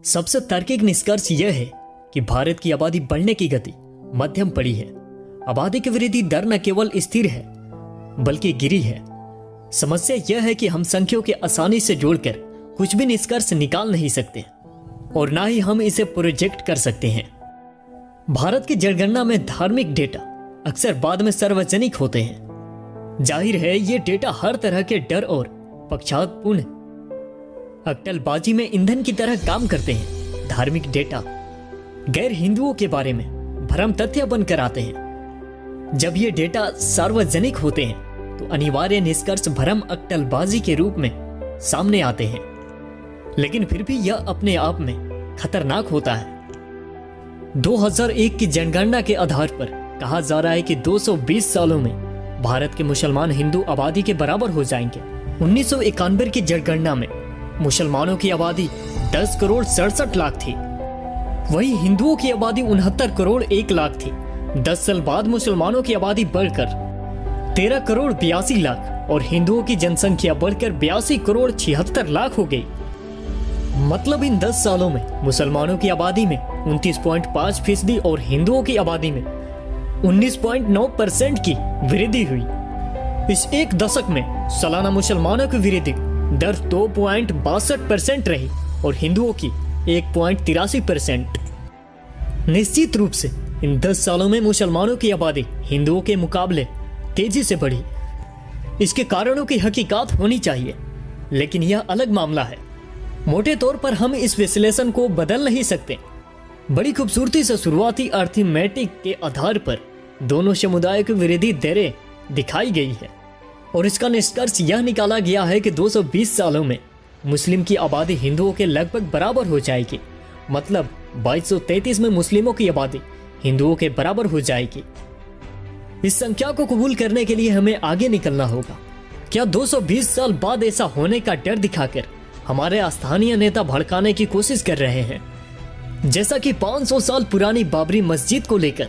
सबसे तार्किक निष्कर्ष यह है कि भारत की आबादी बढ़ने की गति मध्यम पड़ी है। आबादी की वृद्धि दर न केवल स्थिर है बल्कि गिरी है। समस्या यह है कि हम संख्याओं के आसानी से जोड़कर कुछ भी निष्कर्ष निकाल नहीं सकते और ना ही हम इसे प्रोजेक्ट कर सकते हैं। भारत की जनगणना में धार्मिक डेटा अक्सर बाद में सार्वजनिक होते हैं। जाहिर है ये डेटा हर तरह के डर और पक्षपातपूर्ण अटकलबाजी में ईंधन की तरह काम करते हैं। धार्मिक डेटा गैर हिंदुओं के बारे में भ्रम तथ्य बनकर आते हैं। जब ये डेटा सार्वजनिक होते हैं तो अनिवार्य निष्कर्ष भ्रम अटकलबाजी के रूप में सामने आते हैं, लेकिन फिर भी यह अपने आप में खतरनाक होता है। 2001 की जनगणना के आधार पर कहा जा रहा है कि 220 सालों में भारत के मुसलमान हिंदू आबादी के बराबर हो जाएंगे। 1991 की जनगणना में मुसलमानों की आबादी 10 करोड़ 67 लाख थी, वहीं हिंदुओं की आबादी 69 करोड़ 1 लाख थी। 10 साल बाद मुसलमानों की आबादी बढ़कर 13 करोड़ 82 लाख और हिंदुओं की जनसंख्या बढ़कर 82 करोड़ 76 लाख हो गई। मतलब इन 10 सालों में मुसलमानों की आबादी में 29.5% और हिंदुओं की आबादी में 19.9% की वृद्धि हुई। इस एक दशक में सालाना मुसलमानों की वृद्धि दर 2.62% रही और हिंदुओं की 1.83%। निश्चित रूप से इन 10 सालों में मुसलमानों की आबादी हिंदुओं के मुकाबले तेजी से बढ़ी। इसके कारणों की हकीकत होनी चाहिए, लेकिन यह अलग मामला है। मोटे तौर पर हम इस विश्लेषण को बदल नहीं सकते। बड़ी खूबसूरती से शुरुआती अर्थमेटिक के आधार पर दोनों समुदायों की वृद्धि दरें दिखाई गई है और इसका निष्कर्ष यह निकाला गया है कि 220 सालों में मुस्लिम की आबादी हिंदुओं के लगभग बराबर हो जाएगी। मतलब 2233 में मुस्लिमों की आबादी हिंदुओं के बराबर हो जाएगी। इस संख्या को कबूल करने के लिए हमें आगे निकलना होगा। क्या 220 साल बाद ऐसा होने का डर दिखाकर हमारे स्थानीय नेता भड़काने की कोशिश कर रहे हैं, जैसा कि 500 साल पुरानी बाबरी मस्जिद को लेकर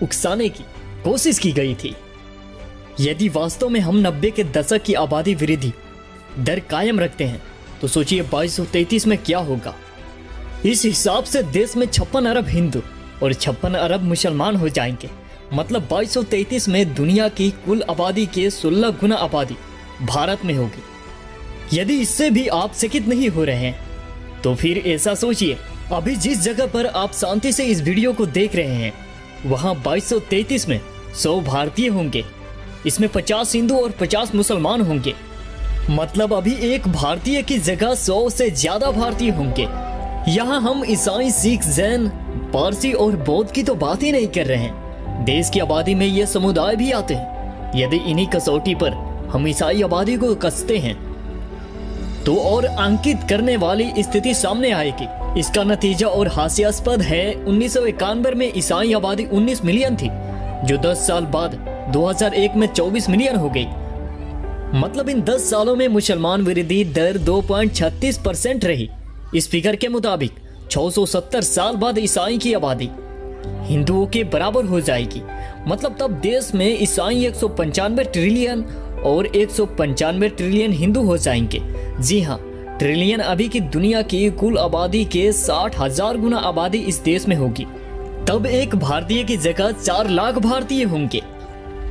उकसाने की कोशिश की गई थी? यदि वास्तव में हम 90 के दशक की आबादी वृद्धि दर कायम रखते हैं तो सोचिए 2233 में क्या होगा। इस हिसाब से देश में 56 अरब हिंदू और 56 अरब मुसलमान हो जाएंगे। मतलब 2233 में दुनिया की कुल आबादी के 16 गुना आबादी भारत में होगी। यदि इससे भी आप चकित नहीं हो रहे हैं तो फिर ऐसा सोचिए, अभी जिस जगह पर आप शांति से इस वीडियो को देख रहे हैं वहां 2233 में 100 भारतीय होंगे। इसमें 50 हिंदू और 50 मुसलमान होंगे। मतलब अभी एक भारतीय की जगह 100 से ज्यादा भारतीय होंगे। यहाँ हम ईसाई, सिख, जैन, पारसी और बौद्ध की तो बात ही नहीं कर रहे हैं। देश की आबादी में ये समुदाय भी आते हैं। यदि इन्हीं कसौटी पर हम ईसाई आबादी को कसते हैं तो और अंकित करने वाली स्थिति सामने आएगी। इसका नतीजा और हास्यास्पद है। 1991 में ईसाई आबादी 19 मिलियन थी, जो 10 साल बाद 2001 में 24 मिलियन हो गई। मतलब इन 10 सालों में मुसलमान वृद्धि दर 2.36% रही। इस फिगर के मुताबिक 670 साल बाद ईसाई की आबादी हिंदुओं के बराबर हो जाएगी। मतलब तब देश में ईसाई 195 ट्रिलियन और 195 ट्रिलियन हिंदू हो जाएंगे। जी हाँ, ट्रिलियन अभी की दुनिया की कुल आबादी के 60,000 गुना आबादी इस देश में होगी। तब एक भारतीय की जगह 4 लाख भारतीय होंगे।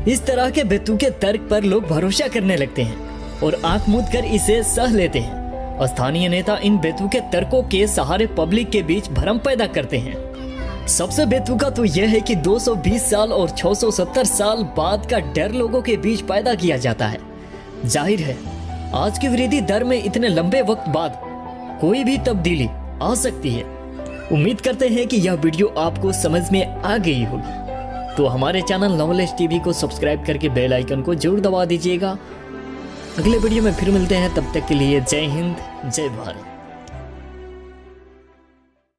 इस तरह के बेतुके तर्क पर लोग भरोसा करने लगते हैं और आंख मूंद कर इसे सह लेते हैं। स्थानीय नेता इन बेतुके तर्कों के सहारे पब्लिक के बीच भ्रम पैदा करते हैं। सबसे बेतुका तो यह है कि 220 साल और 670 साल बाद का डर लोगों के बीच पैदा किया जाता है। जाहिर है आज की वृद्धि दर में इतने लंबे वक्त बाद कोई भी तब्दीली आ सकती है। उम्मीद करते हैं कि यह वीडियो आपको समझ में आ गई होगी। तो हमारे चैनल नॉलेज टीवी को सब्सक्राइब करके बेल आइकन को जरूर दबा दीजिएगा। अगले वीडियो में फिर मिलते हैं, तब तक के लिए जय हिंद, जय भारत।